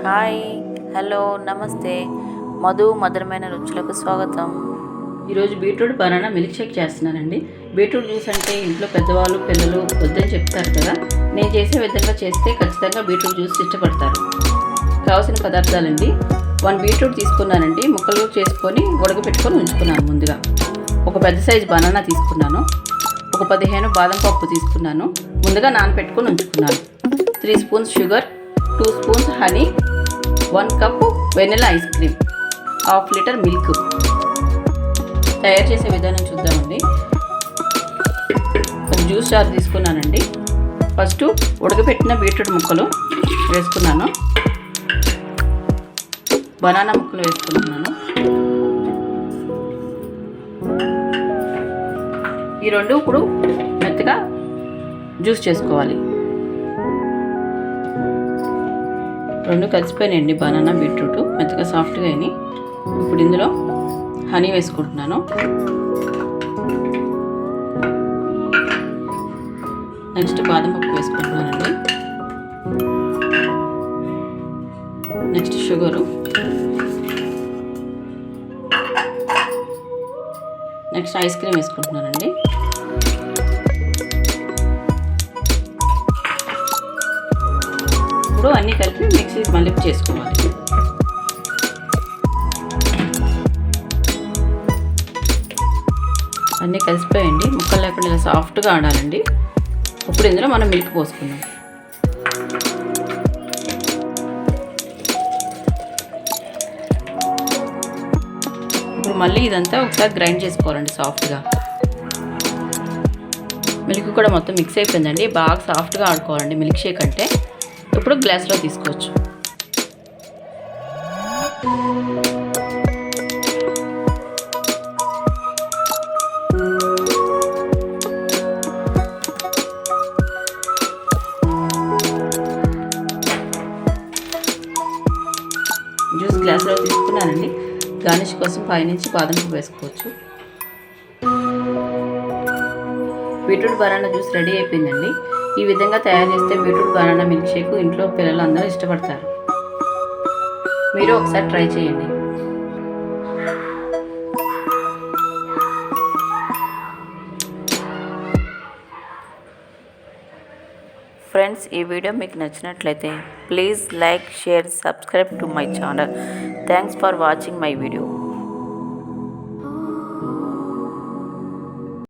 Hi, hello, నమస్తే. మధురమైన రుచులకు స్వాగతం. ఈరోజు బీట్రూట్ బనానా మిల్క్ షేక్ చేస్తున్నానండి. బీట్రూట్ జ్యూస్ అంటే ఇంట్లో పెద్దవాళ్ళు పిల్లలు వద్దని చెప్తారు కదా. నేను చేసే విధంగా చేస్తే ఖచ్చితంగా బీట్రూట్ జ్యూస్ ఇష్టపడతారు. కావాల్సిన పదార్థాలండి: 1 బీట్రూట్ తీసుకున్నానండి, ముక్కలు చేసుకొని ఉడకబెట్టుకొని ఉంచుకున్నాను. ముందుగా ఒక పెద్ద సైజు బనానా తీసుకున్నాను. ఒక 15 బాదం పప్పు తీసుకున్నాను, ముందుగా నానబెట్టుకొని ఉంచుకున్నాను. 3 spoons sugar, 2 spoons honey, 1 cup vanilla ice cream, 1/2 litre milk. తయారు చేసే విధానం చూద్దామండి. ఒక జ్యూస్ జార్ తీసుకున్నానండి. ఫస్ట్ ఉడకబెట్టిన బీట్రూట్ ముక్కలు వేసుకున్నాను, బనానా ముక్కలు వేసుకుంటున్నాను. ఈ రెండు ఇప్పుడు మెత్తగా జ్యూస్ చేసుకోవాలి. రెండు కలిసిపోయినాయండి, బనానా బీట్రూట్ మెత్తగా సాఫ్ట్గా అయినాయి. ఇప్పుడు ఇందులో హనీ వేసుకుంటున్నాను. నెక్స్ట్ బాదం పప్పు వేసుకుంటున్నానండి. Next sugar, next ice cream వేసుకుంటున్నానండి. ఇప్పుడు అన్నీ కలిపి మిక్సీ మళ్ళీ చేసుకోవాలి. అన్నీ కలిసిపోయండి, ముక్కలు లేకుండా ఇలా సాఫ్ట్గా ఆడాలండి. ఇప్పుడు ఇందులో మనం మిల్క్ పోసుకుందాం. ఇప్పుడు మళ్ళీ ఇదంతా ఒకసారి గ్రైండ్ చేసుకోవాలండి సాఫ్ట్గా. మిల్క్ కూడా మొత్తం మిక్స్ అయిపోయిందండి, బాగా సాఫ్ట్గా ఆడుకోవాలండి మిల్క్ షేక్ అంటే. ఇప్పుడు గ్లాస్లో తీసుకోవచ్చు. జ్యూస్ గ్లాస్లో తీసుకున్నానండి. గార్నిష్ కోసం పైనుంచి బాదం పప్పు వేసుకోవచ్చు. బీట్రూట్ బనానా జ్యూస్ రెడీ అయిపోయిందండి. ఈ విధంగా తయారు చేస్తే బీట్రూట్ బనానా మిల్క్ షేక్ ఇంట్లో పిల్లలు అందరూ ఇష్టపడతారు. మీరు ఒకసారి ట్రై చేయండి. ఫ్రెండ్స్, ఈ వీడియో మీకు నచ్చినట్లయితే please like, share, subscribe to my channel. Thanks for watching my video.